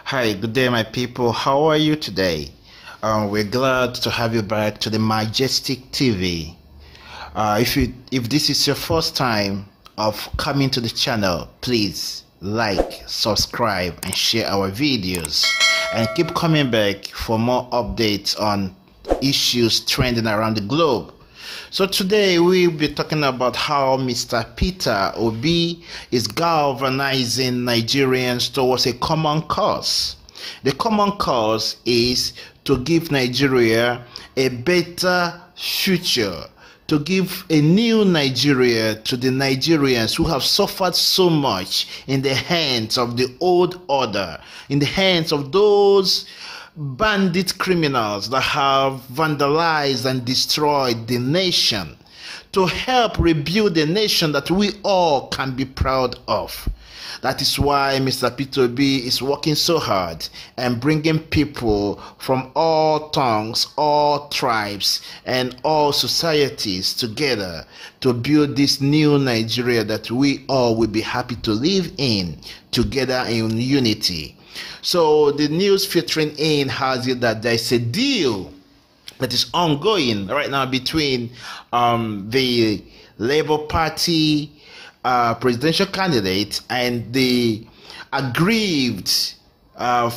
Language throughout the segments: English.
Hi, good day, my people. How are you today? We're glad to have you back to the Majestic TV. If this is your first time of coming to the channel, please like, subscribe, and share our videos, and keep coming back for more updates on issues trending around the globe. So today we'll be talking about how Mr. Peter Obi is galvanizing Nigerians towards a common cause. The common cause is to give Nigeria a better future, to give a new Nigeria to the Nigerians who have suffered so much in the hands of the old order, in the hands of those bandit criminals that have vandalized and destroyed the nation, to help rebuild a nation that we all can be proud of. That is why Mr. Peter Obi is working so hard and bringing people from all tongues, all tribes, and all societies together to build this new Nigeria that we all will be happy to live in together in unity. So the news filtering in has it that there is a deal that is ongoing right now between the Labour Party presidential candidate and the aggrieved 5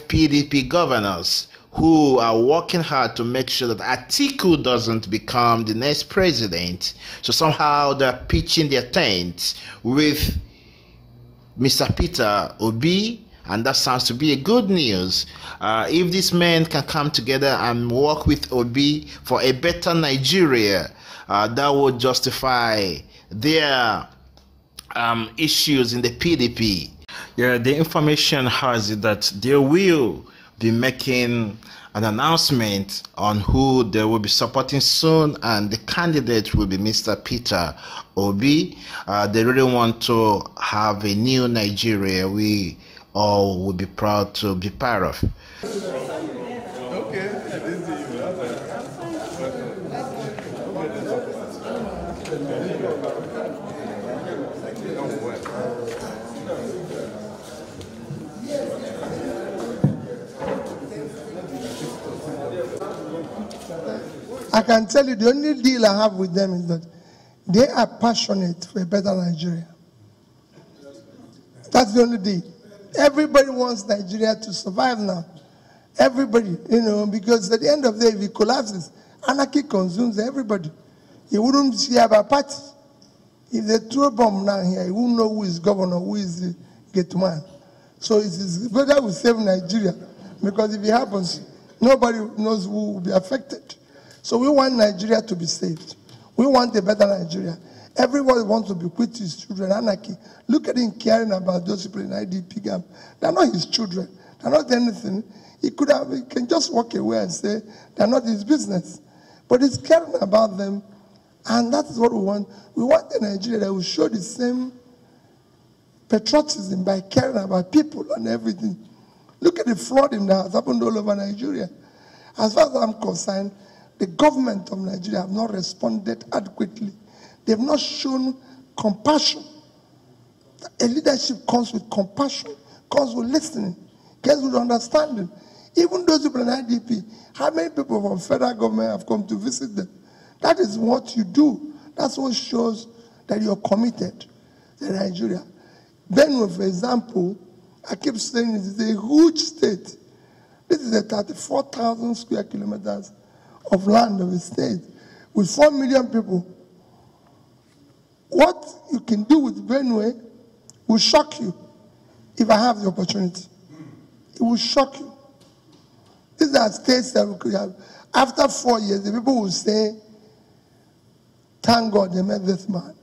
PDP governors who are working hard to make sure that Atiku doesn't become the next president. So somehow they're pitching their tent with Mr. Peter Obi, and that sounds to be a good news. If these men can come together and work with Obi for a better Nigeria, that would justify their issues in the PDP. Yeah, the information has it that they will be making an announcement on who they will be supporting soon, and the candidate will be Mr. Peter Obi. They really want to have a new Nigeria we all will be proud to be part of. I can tell you the only deal I have with them is that they are passionate for a better Nigeria. That's the only deal. Everybody wants Nigeria to survive now. Everybody, because at the end of the day, if it collapses, anarchy consumes everybody. You wouldn't see about party. If they throw a bomb now here, you wouldn't know who is governor, who is the gate man. So it is better we save Nigeria, because if it happens, nobody knows who will be affected. So we want Nigeria to be saved. We want a better Nigeria. Everybody wants to bequeath his children anarchy. Look at him caring about those people in IDP camp. They're not his children. They're not anything. He can just walk away and say they're not his business. But he's caring about them, and that is what we want. We want a Nigeria that will show the same patriotism by caring about people and everything. Look at the flooding that has happened all over Nigeria. As far as I'm concerned, the government of Nigeria have not responded adequately. They've not shown compassion. A leadership comes with compassion, comes with listening, comes with understanding. Even those people in IDP, how many people from federal government have come to visit them? That is what you do. That's what shows that you're committed to Nigeria. Benue, for example, I keep saying it is a huge state. This is a 34,000 square kilometers of land of a state with 4 million people. What you can do with Benue will shock you if I have the opportunity. It will shock you. These are states that we could have. After 4 years, the people will say, thank God they met this man.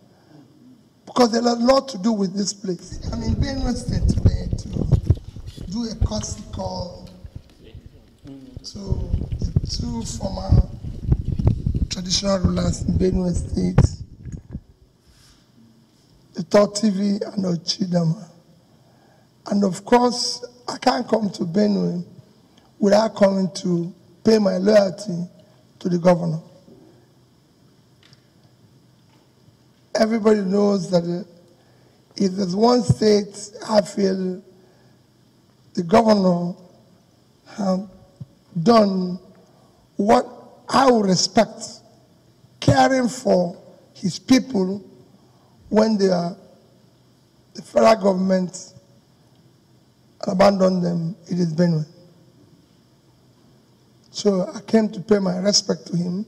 Because there has a lot to do with this place. I'm in Benue State today to do a courtesy call to the 2 former traditional rulers in Benue State, the Third TV and Ochidama. And of course, I can't come to Benue without coming to pay my loyalty to the governor. Everybody knows that if there's one state I feel the governor has done what I would respect, caring for his people when the federal government abandoned them. It is Benue. So I came to pay my respect to him,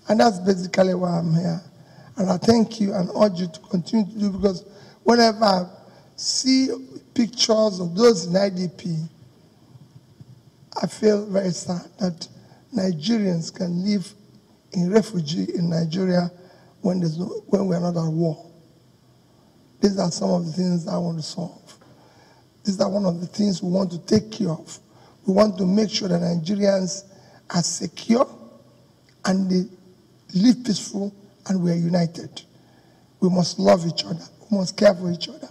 and that's basically why I'm here. And I thank you and urge you to continue to do, because whenever I see pictures of those in IDP, I feel very sad that Nigerians can live in refugee in Nigeria when we're not at war. These are some of the things I want to solve. These are one of the things we want to take care of. We want to make sure that Nigerians are secure and they live peaceful and we are united. We must love each other. We must care for each other.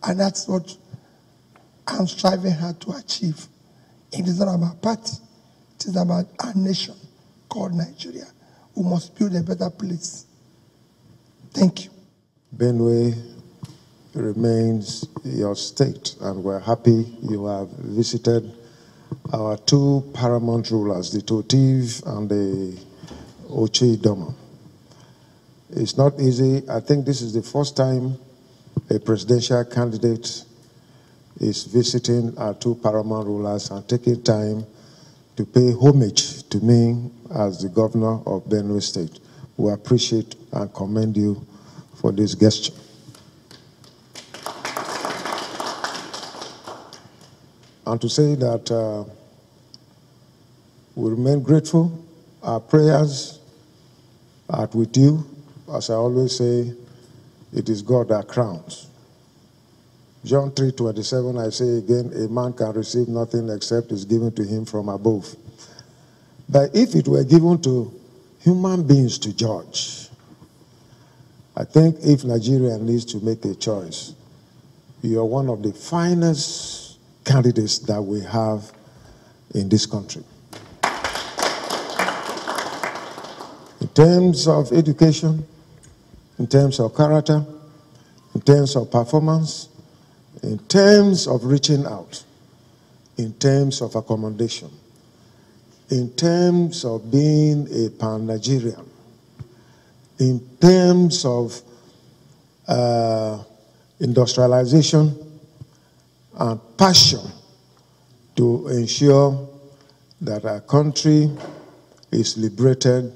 And that's what I'm striving hard to achieve. It is not about party. It is about our nation called Nigeria. We must build a better place. Thank you. Benue remains your state, and we're happy you have visited our two paramount rulers, the Totiv and the Oche-Idoma. It's not easy. I think this is the first time a presidential candidate is visiting our two paramount rulers and taking time to pay homage to me as the governor of Benue State. We appreciate and commend you for this gesture. And to say that we remain grateful. Our prayers are with you. As I always say, it is God that crowns. John 3:27, I say again, a man can receive nothing except is given to him from above. But if it were given to human beings to judge, I think if Nigeria needs to make a choice, you are one of the finest candidates that we have in this country. In terms of education, in terms of character, in terms of performance, in terms of reaching out, in terms of accommodation, in terms of being a pan-Nigerian, in terms of industrialization and passion to ensure that our country is liberated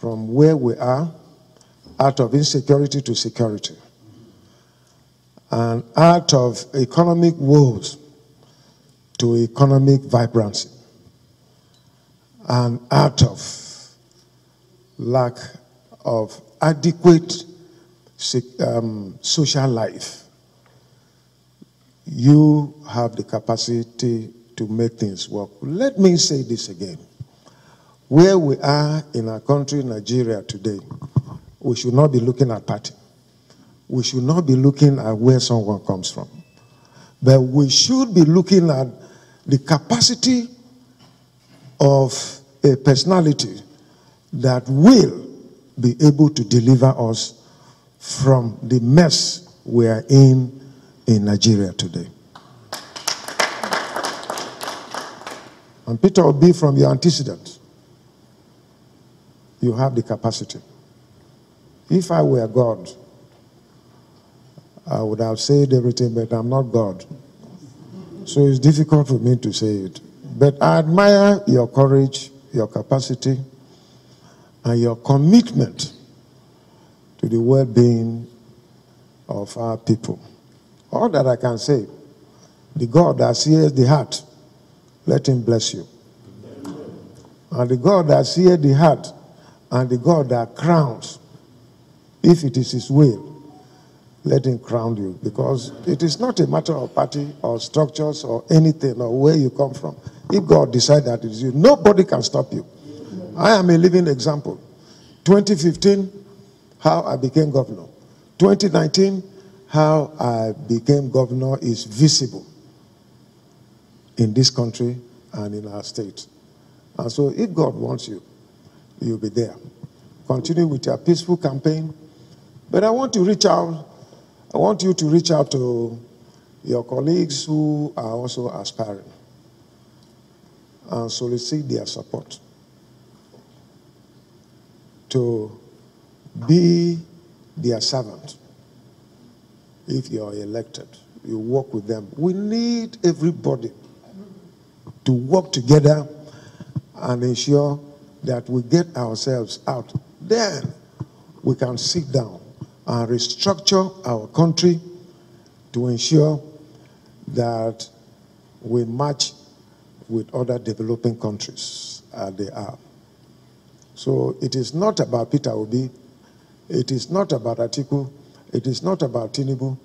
from where we are, out of insecurity to security, and out of economic woes to economic vibrancy, and out of lack of adequate social life. You have the capacity to make things work. Let me say this again. Where we are in our country, Nigeria, today, we should not be looking at party. We should not be looking at where someone comes from. But we should be looking at the capacity of a personality that will be able to deliver us from the mess we are in Nigeria today. And Peter Obi, from your antecedents, you have the capacity. If I were God, I would have said everything, but I'm not God. So it's difficult for me to say it. But I admire your courage, your capacity, and your commitment to the well-being of our people. All that I can say, the God that sees the heart, let him bless you. And the God that sees the heart, and the God that crowns, if it is his will, let him crown you. Because it is not a matter of party or structures or anything or where you come from. If God decides that it is you, nobody can stop you. I am a living example. 2015, how I became governor. 2019, how I became governor is visible in this country and in our state. And so if God wants you, you'll be there. Continue with your peaceful campaign. But I want to reach out. I want you to reach out to your colleagues who are also aspiring, and solicit their support to be their servant. If you are elected, you work with them. We need everybody to work together and ensure that we get ourselves out. Then we can sit down and restructure our country to ensure that we match with other developing countries as they are. So it is not about Peter Obi, it is not about Atiku, it is not about Tinubu,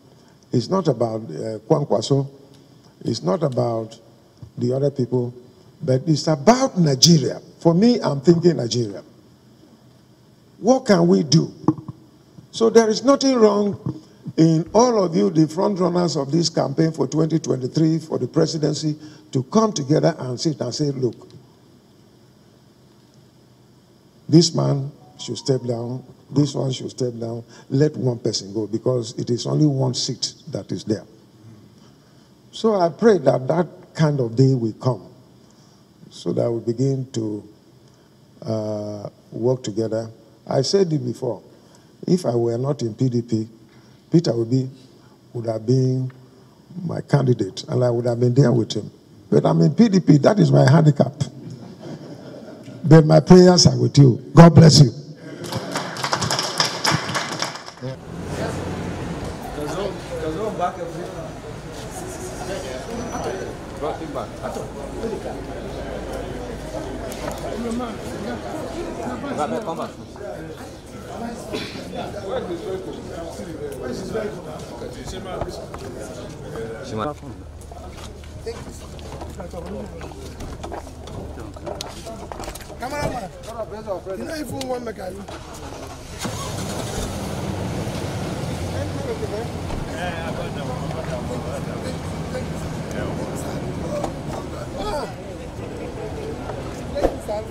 it's not about Kwankwaso, it's not about the other people, but it's about Nigeria. For me, I'm thinking Nigeria. What can we do? So there is nothing wrong in all of you, the front runners of this campaign for 2023, for the presidency, to come together and sit and say, look, this man should step down, this one should step down, let one person go, because it is only one seat that is there. So I pray that that kind of day will come, so that we begin to work together. I said it before, if I were not in PDP, Peter Obi would have been my candidate, and I would have been there with him. But I'm in PDP, that is my handicap. But my prayers are with you. God bless you. Cameraman, you know if you want to go.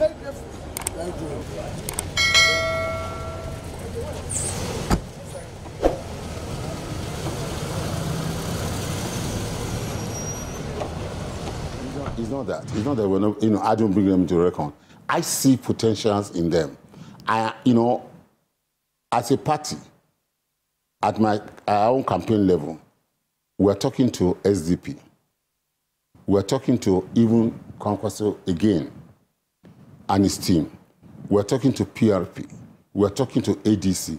Thank you. It's not that. It's not that we're not, I don't bring them to reckon. I see potentials in them. As a party, at our own campaign level, we're talking to SDP. We're talking to even Kwankwaso again and his team. We're talking to PRP. We're talking to ADC.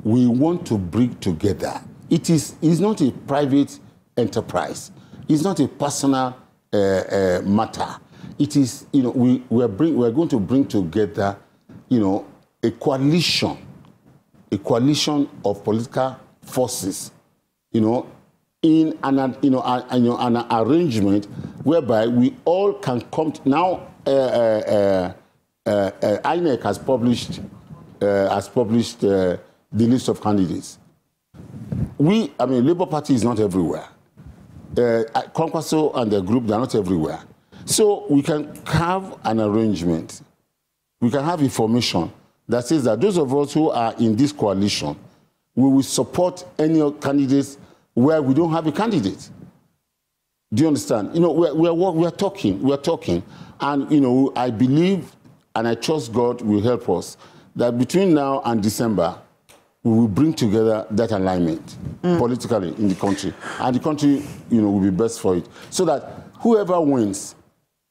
We want to bring together. It's not a private enterprise. It's not a personal matter. It is, we're going to bring together, a coalition of political forces, in an arrangement whereby we all can come now. INEC has published the list of candidates. Labour Party is not everywhere. Kwankwaso and the group, they're not everywhere. So we can have an arrangement. We can have information that says that those of us who are in this coalition, we will support any candidates where we don't have a candidate. Do you understand? We're talking, and I believe and I trust God will help us that between now and December, we will bring together that alignment politically in the country, and the country, will be best for it, so that whoever wins,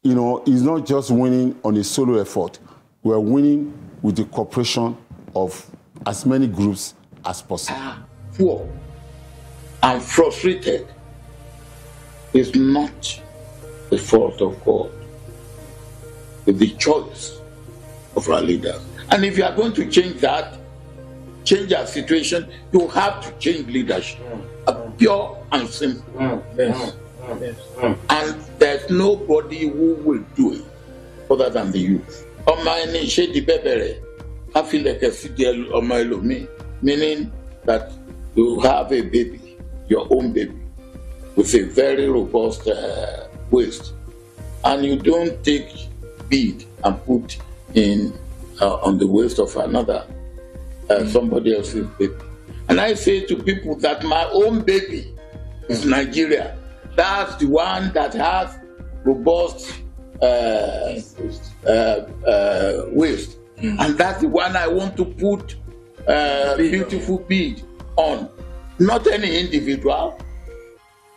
is not just winning on a solo effort. We're winning with the cooperation of as many groups as possible. Poor and frustrated is not the fault of God, but the choice of our leaders. And if you are going to change that, change our situation, you have to change leadership. Pure and simple. Yes. And there's nobody who will do it other than the youth. Meaning that you have a baby, your own baby, with a very robust waist, and you don't take bead and put in on the waist of another somebody else's baby. And I say to people that my own baby is Nigeria. That's the one that has robust waste. And that's the one I want to put beautiful bead on. Not any individual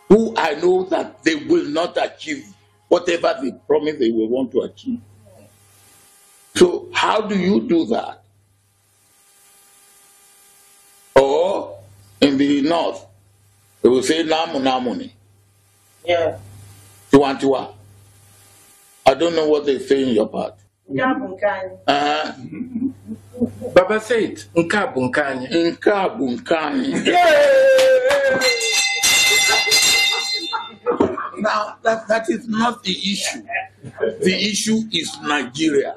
who I know that they will not achieve whatever they promise they will want to achieve. So how do you do that? Or in the north, they will say namu namuni. Yeah. Tiwantiwa. I don't know what they say in your part. Baba said, Nka bunkanye. Nka bunkanye. Now, that is not the issue. The issue is Nigeria.